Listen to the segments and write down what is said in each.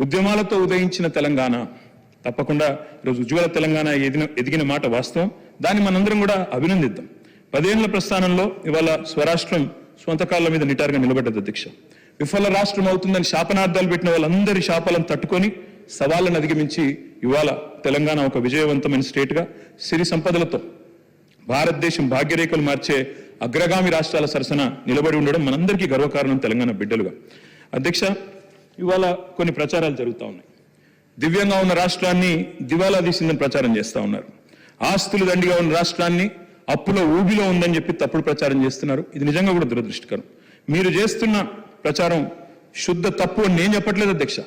ఉద్యమాలతో ఉదయించిన తెలంగాణ తప్పకుండా ఈరోజు ఉజ్వల తెలంగాణ ఎదిగిన మాట వాస్తవం. దాన్ని మనందరం కూడా అభినందిద్దాం. 10 ఏళ్ల ప్రస్థానంలో ఇవాళ స్వరాష్ట్రం స్వంత కాళ్ళ మీద నిటారుగా నిలబడ్డది అధ్యక్ష. విఫల రాష్ట్రం అవుతుందని శాపనార్థాలు పెట్టిన వాళ్ళందరి శాపాలను తట్టుకొని సవాళ్ళను అధిగమించి ఇవాళ తెలంగాణ ఒక విజయవంతమైన స్టేట్గా సిరి సంపదలతో భారతదేశం భాగ్యరేఖలు మార్చే అగ్రగామి రాష్ట్రాల సరసన నిలబడి ఉండడం మనందరికీ గర్వకారణం తెలంగాణ బిడ్డలుగా. అధ్యక్ష, ఇవాళ కొన్ని ప్రచారాలు జరుగుతూ ఉన్నాయి. దివ్యంగా ఉన్న రాష్ట్రాన్ని దివాలా తీసిందని ప్రచారం చేస్తూ ఉన్నారు. ఆస్తులు దండిగా ఉన్న రాష్ట్రాన్ని అప్పులో ఊబిలో ఉందని చెప్పి తప్పుడు ప్రచారం చేస్తున్నారు. ఇది నిజంగా కూడా దురదృష్టకరం. మీరు చేస్తున్న ప్రచారం శుద్ధ తప్పు అని నేను చెప్పట్లేదు అధ్యక్ష.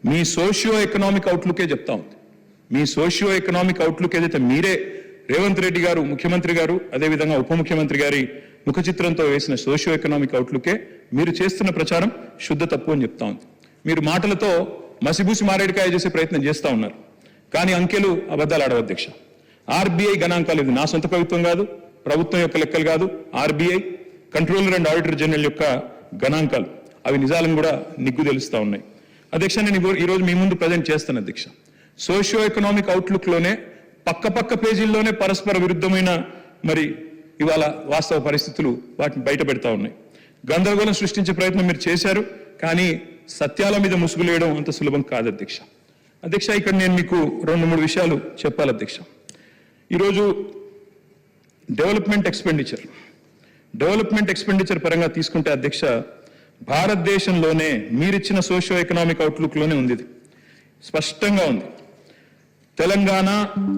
మీ సోషియో ఎకనామిక్ అవుట్లుకే చెప్తా ఉంది. మీ సోషియో ఎకనామిక్ అవుట్లుక్ ఏదైతే మీరే రేవంత్ రెడ్డి గారు ముఖ్యమంత్రి గారు అదేవిధంగా ఉప ముఖ్యమంత్రి గారి ముఖ చిత్రంతో వేసిన సోషియో ఎకనామిక్ అవుట్లుకే మీరు చేస్తున్న ప్రచారం శుద్ధ తప్పు అని చెప్తా ఉంది. మీరు మాటలతో మసిబూసి మారేడికాయ చేసే ప్రయత్నం చేస్తూ ఉన్నారు. కానీ అంకెలు అబద్ధాలు ఆడవు అధ్యక్ష. ఆర్బీఐ గణాంకాలు, ఇది నా సొంత కవిత్వం కాదు, ప్రభుత్వం యొక్క లెక్కలు కాదు, RBI controller and auditor general యొక్క గణాంకాలు, అవి నిజాలను కూడా నిగ్గు తెలుస్తూ ఉన్నాయి. అధ్యక్ష, నేను ఈరోజు మీ ముందు ప్రజెంట్ చేస్తాను అధ్యక్ష. సోషియో ఎకనామిక్ అవుట్లుక్లోనే పక్క పేజీల్లోనే పరస్పర విరుద్ధమైన మరి ఇవాళ వాస్తవ పరిస్థితులు వాటిని బయట పెడతా ఉన్నాయి. గందరగోళం సృష్టించే ప్రయత్నం మీరు చేశారు, కానీ సత్యాల మీద ముసుగులేయడం అంత సులభం కాదు అధ్యక్ష. అధ్యక్ష, ఇక్కడ నేను మీకు 2-3 విషయాలు చెప్పాలి అధ్యక్ష. ఈరోజు డెవలప్మెంట్ ఎక్స్పెండిచర్ పరంగా తీసుకుంటే అధ్యక్ష, భారతదేశంలోనే మీరిచ్చిన సోషియో ఎకనామిక్ అవుట్లుక్లోనే ఉంది, ఇది స్పష్టంగా ఉంది. Telangana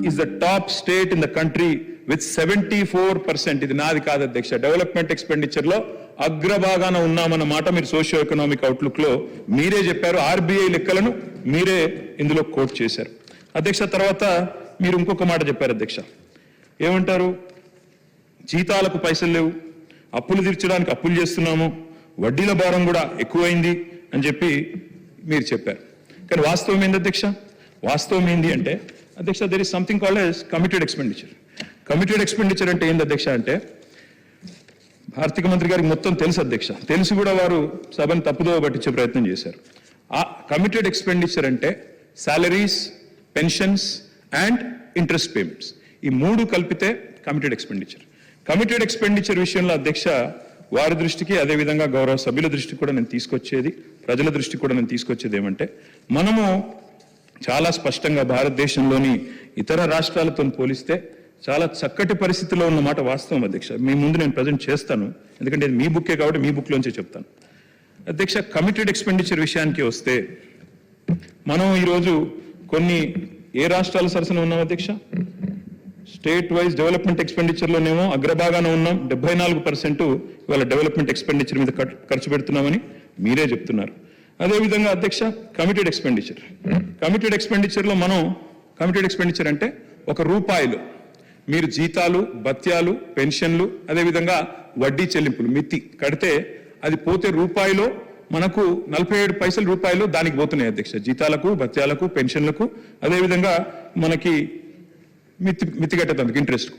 is the top state in the country with 74%. ఇది నాది కాదు అధ్యక్ష. డెవలప్మెంట్ ఎక్స్పెండిచర్ లో అగ్రభాగాన ఉన్నామన్న మాట మీరు సోషియో ఎకనామిక్ అవుట్లుక్ లో మీరే చెప్పారు. ఆర్బీఐ లెక్కలను మీరే ఇందులో కోట్ చేశారు అధ్యక్ష. తర్వాత మీరు ఇంకొక మాట చెప్పారు అధ్యక్ష. ఏమంటారు? జీతాలకు పైసలు లేవు, అప్పులు తీర్చడానికి అప్పులు చేస్తున్నాము, వడ్డీల భారం కూడా ఎక్కువైంది అని చెప్పి మీరు చెప్పారు. కానీ వాస్తవం ఏంది అధ్యక్ష? వాస్తవం ఏంది అంటే అధ్యక్ష, there is something called as committed expenditure. Committed expenditure అంటే ఏంది అధ్యక్ష అంటే, ఆర్థిక మంత్రి గారికి మొత్తం తెలుసు అధ్యక్ష. తెలిసి కూడా వారు సభను తప్పుదో పట్టించే ప్రయత్నం చేశారు. ఆ కమిటెడ్ ఎక్స్పెండిచర్ అంటే salaries, pensions and interest payments, ఈ 3 కలిపితే కమిటెడ్ ఎక్స్పెండిచర్. కమిటెడ్ ఎక్స్పెండిచర్ విషయంలో అధ్యక్ష, వారి దృష్టికి అదేవిధంగా గౌరవ సభ్యుల దృష్టికి కూడా నేను తీసుకొచ్చేది, ప్రజల దృష్టికి కూడా నేను తీసుకొచ్చేది ఏమంటే, మనము చాలా స్పష్టంగా భారతదేశంలోని ఇతర రాష్ట్రాలతో పోలిస్తే చాలా చక్కటి పరిస్థితిలో ఉన్నమాట వాస్తవం అధ్యక్ష. మీ ముందు నేను ప్రజెంట్ చేస్తాను, ఎందుకంటే ఇది మీ బుక్కే కాబట్టి మీ బుక్లోంచే చెప్తాను అధ్యక్ష. కమిటెడ్ ఎక్స్పెండిచర్ విషయానికి వస్తే, మనం ఈరోజు కొన్ని ఏ రాష్ట్రాల సరసన ఉన్నాం అధ్యక్ష? స్టేట్ వైజ్ డెవలప్మెంట్ ఎక్స్పెండిచర్లోనేమో అగ్రభాగాన ఉన్నాం. 74% ఇవాళ డెవలప్మెంట్ ఎక్స్పెండిచర్ మీద ఖర్చు పెడుతున్నామని మీరే చెప్తున్నారు. అదేవిధంగా అధ్యక్ష, కమిటెడ్ ఎక్స్పెండిచర్లో మనం కమిటెడ్ ఎక్స్పెండిచర్ అంటే ₹1 మీరు జీతాలు, భత్యాలు, పెన్షన్లు అదేవిధంగా వడ్డీ చెల్లింపులు మితి కడితే అది పోతే రూపాయిలో మనకు 47 పైసలు రూపాయలు దానికి పోతున్నాయి అధ్యక్ష. జీతాలకు, భత్యాలకు, పెన్షన్లకు అదేవిధంగా మనకి మితి కట్టేందుకు ఇంట్రెస్ట్.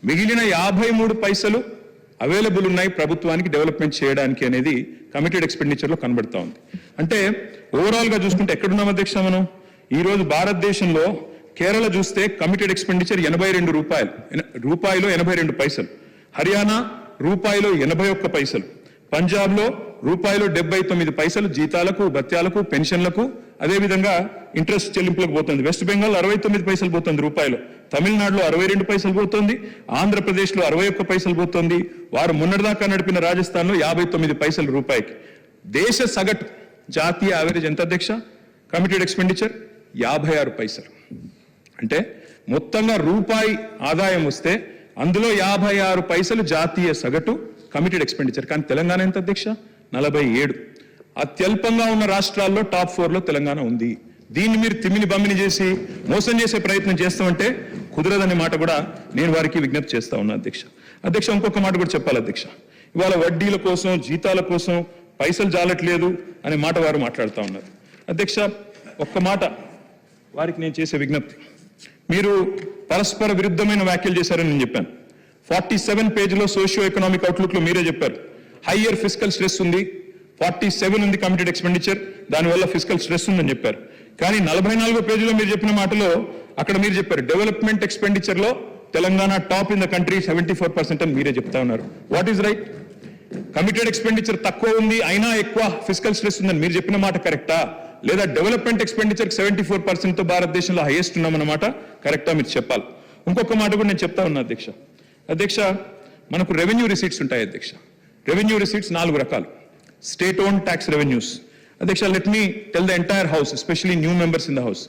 మిగిలిన 53 పైసలు అవైలబుల్ ఉన్నాయి ప్రభుత్వానికి డెవలప్మెంట్ చేయడానికి అనేది కమిటెడ్ ఎక్స్పెండిచర్లో కనబడతా ఉంది. అంటే ఓవరాల్గా చూసుకుంటే ఎక్కడున్నాం అధ్యక్ష మనం? ఈరోజు భారతదేశంలో కేరళ చూస్తే కమిటెడ్ ఎక్స్పెండిచర్ రూపాయిలో 82 పైసలు, హర్యానా రూపాయిలో 81 పైసలు, పంజాబ్లో రూపాయిలో 79 పైసలు జీతాలకు, భత్యాలకు, పెన్షన్లకు అదేవిధంగా ఇంట్రెస్ట్ చెల్లింపులకు పోతుంది. వెస్ట్ బెంగాల్ 69 పైసలు పోతుంది రూపాయిలో, తమిళనాడులో 62 పైసలు పోతుంది, ఆంధ్రప్రదేశ్లో 61 పైసలు పోతుంది, వారు మొన్నటిదాకా నడిపిన రాజస్థాన్లో 59 పైసలు రూపాయికి. దేశ సగటు జాతీయ యావరేజ్ ఎంత అధ్యక్ష? కమిటెడ్ ఎక్స్పెండిచర్ 56 పైసలు. అంటే మొత్తంగా రూపాయి ఆదాయం వస్తే అందులో 56 పైసలు జాతీయ సగటు కమిటెడ్ ఎక్స్పెండిచర్. కానీ తెలంగాణ ఎంత అధ్యక్ష? 47. అత్యల్పంగా ఉన్న రాష్ట్రాల్లో టాప్ 4లో తెలంగాణ ఉంది. దీన్ని మీరు తిమ్మిని బమ్మిని చేసి మోసం చేసే ప్రయత్నం చేస్తామంటే కుదరదనే మాట కూడా నేను వారికి విజ్ఞప్తి చేస్తా ఉన్నా అధ్యక్ష. ఇంకొక మాట కూడా చెప్పాలి అధ్యక్ష. ఇవాళ వడ్డీల కోసం, జీతాల కోసం పైసలు జాలట్లేదు అనే మాట వారు మాట్లాడుతూ ఉన్నారు అధ్యక్ష. ఒక్క మాట వారికి నేను చేసే విజ్ఞప్తి, మీరు పరస్పర విరుద్ధమైన వ్యాఖ్యలు చేశారని నేను చెప్పాను. 47 పేజీలో సోషియో ఎకనామిక్ అవుట్లుక్ లో మీరే చెప్పారు హయ్యర్ ఫిస్కల్ స్ట్రెస్ ఉంది, 47 ఉంది కమిటెడ్ ఎక్స్పెండిచర్, దానివల్ల ఫిజికల్ స్ట్రెస్ ఉందని చెప్పారు. కానీ 44వ పేజీలో మీరు చెప్పిన మాటలో అక్కడ మీరు చెప్పారు డెవలప్మెంట్ ఎక్స్పెండిచర్ లో Telangana top in the country 74% అని మీరే చెప్తా ఉన్నారు. What is right? Committed expenditure తక్కువ ఉంది అయినా ఎక్కువ ఫిజికల్ స్ట్రెస్ ఉందని మీరు చెప్పిన మాట కరెక్టా, లేదా డెవలప్మెంట్ ఎక్స్పెండిచర్ 74% తో భారతదేశంలో హైయెస్ట్ ఉన్నామన్నమాట కరెక్టా? మీరు చెప్పాలి. ఇంకొక మాట కూడా నేను చెప్తా ఉన్నా అధ్యక్ష, మనకు రెవెన్యూ రిసీట్స్ ఉంటాయి అధ్యక్ష. రెవెన్యూ రిసీట్స్ 4 రకాలు. State own tax revenues. అధ్యక్ష, let me tell the entire house, especially new members in the house,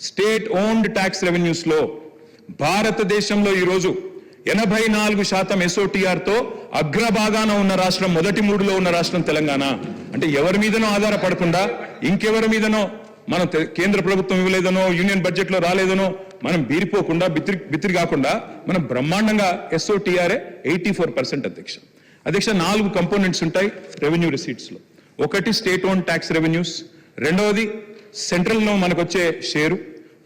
state owned tax revenues లో భారతదేశంలో ఈరోజు 84% SOTR తో అగ్రభాగాన ఉన్న రాష్ట్రం, మొదటి 3లో ఉన్న రాష్ట్రం తెలంగాణ. అంటే ఎవరి మీదనో ఆధారపడకుండా, ఇంకెవరి మీదనో మనం కేంద్ర ప్రభుత్వం ఇవ్వలేదనో, యూనియన్ బడ్జెట్ లో రాలేదనో మనం బీరిపోకుండా, బిత్తిరి కాకుండా మనం బ్రహ్మాండంగా SOTR 84% అధ్యక్ష. 4 కంపోనెంట్స్ ఉంటాయి రెవెన్యూ రిసీట్స్ లో. ఒకటి స్టేట్ ఓన్ ట్యాక్స్ రెవెన్యూస్, రెండవది సెంట్రల్ లో మనకు వచ్చే షేరు,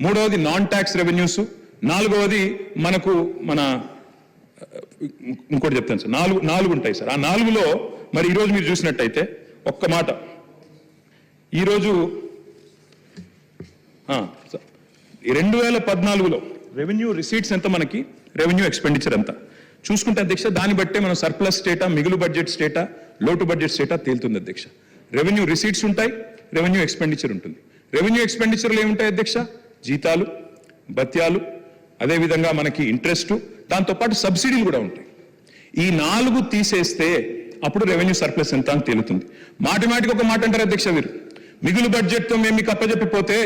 మూడవది నాన్ ట్యాక్స్ రెవెన్యూస్, నాలుగవది మనకు ఇంకోటి చెప్తాను సార్, నాలుగు ఉంటాయి సార్. ఆ 4లో మరి ఈరోజు మీరు చూసినట్టయితే ఒక్క మాట, ఈరోజు 2014లో రెవెన్యూ రిసీట్స్ ఎంత, మనకి రెవెన్యూ ఎక్స్పెండిచర్ ఎంత చూసుకుంటే అధ్యక్ష, దాన్ని బట్టే మనం సర్ప్లస్ స్టేటా, మిగులు బడ్జెట్ స్టేటా, లోటు బడ్జెట్ స్టేటా తేలుతుంది అధ్యక్ష. రెవెన్యూ రిసీట్స్ ఉంటాయి, రెవెన్యూ ఎక్స్పెండిచర్ ఉంటుంది. రెవెన్యూ ఎక్స్పెండిచర్లు ఏముంటాయి అధ్యక్ష? జీతాలు, భత్యాలు, అదేవిధంగా మనకి ఇంట్రెస్ట్, దాంతోపాటు సబ్సిడీలు కూడా ఉంటాయి. ఈ 4 తీసేస్తే అప్పుడు రెవెన్యూ సర్ప్లస్ ఎంత అని తేలుతుంది. మాటికి ఒక మాట అంటారు అధ్యక్ష, వీరు మిగులు బడ్జెట్తో మేము మీకు అప్పచెప్పిపోతే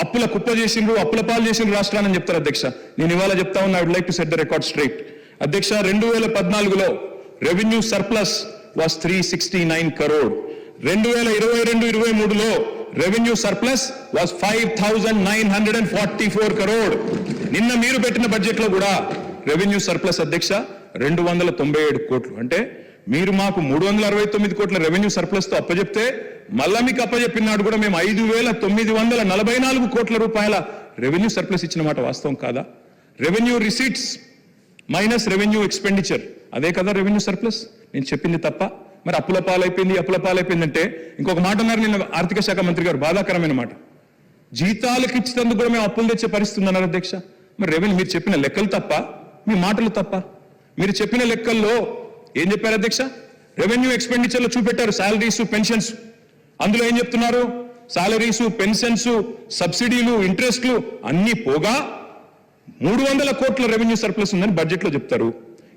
అప్పుల కుప్ప చేసిండ్రు, అప్పుల పాలు చేసిండ్రు రాష్ట్రాన్ని చెప్తారు అధ్యక్ష. నేను ఇవాళ చెప్తా ఉన్నా, I would like to set the record straight అధ్యక్ష. 2014లో రెవెన్యూ సర్ప్లస్ వాస్ 369 crore. 2022-23లో రెవెన్యూ సర్ప్లస్ వాస్ 5944 crore. నిన్న మీరు పెట్టిన బడ్జెట్ లో కూడా రెవెన్యూ సర్ప్లస్ అధ్యక్ష 297 కోట్లు. అంటే మీరు మాకు 369 కోట్ల రెవెన్యూ సర్ప్లస్ తో అప్పచెప్తే, మళ్ళా మీకు అప్పచెప్పినాడు కూడా మేము 5944 కోట్ల రూపాయల రెవెన్యూ సర్ప్లస్ ఇచ్చిన మాట వాస్తవం కాదా? Revenue receipts minus revenue expenditure, అదే కదా రెవెన్యూ సర్ప్లస్. నేను చెప్పింది తప్ప? మరి అప్పుల పాలైపోయింది అంటే ఇంకొక మాట అన్నారు నిన్న ఆర్థిక శాఖ మంత్రి గారు, బాధాకరమైన మాట. జీతాలకు ఇచ్చినందుకు కూడా మేము అప్పులు తెచ్చే పరిస్థితి అన్నారు అధ్యక్ష. మరి రెవెన్యూ, మీరు చెప్పిన లెక్కలు తప్ప, మీ మాటలు తప్ప? మీరు చెప్పిన లెక్కల్లో ఏం చెప్పారు అధ్యక్ష? రెవెన్యూ ఎక్స్పెండిచర్ లో చూపెట్టారు శాలరీస్, పెన్షన్స్. అందులో ఏం చెప్తున్నారు? శాలరీస్, పెన్షన్స్, సబ్సిడీలు, ఇంట్రెస్ట్లు అన్ని పోగా 300 కోట్ల రెవెన్యూ సర్ప్లస్ ఉందని బడ్జెట్ లో చెప్తారు.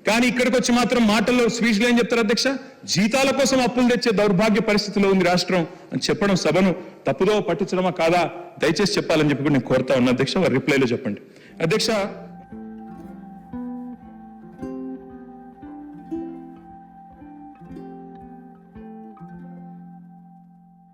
కానీ ఇక్కడికి వచ్చి మాత్రం మాటల్లో, స్పీచ్లో ఏం చెప్తారు అధ్యక్ష? జీతాల కోసం అప్పులు తెచ్చే దౌర్భాగ్య పరిస్థితిలో ఉంది రాష్ట్రం అని చెప్పడం సభను తప్పుదో పట్టించడమా కాదా? దయచేసి చెప్పాలని చెప్పి నేను కోరుతా ఉన్నా అధ్యక్ష. వారి రిప్లైలో చెప్పండి అధ్యక్ష.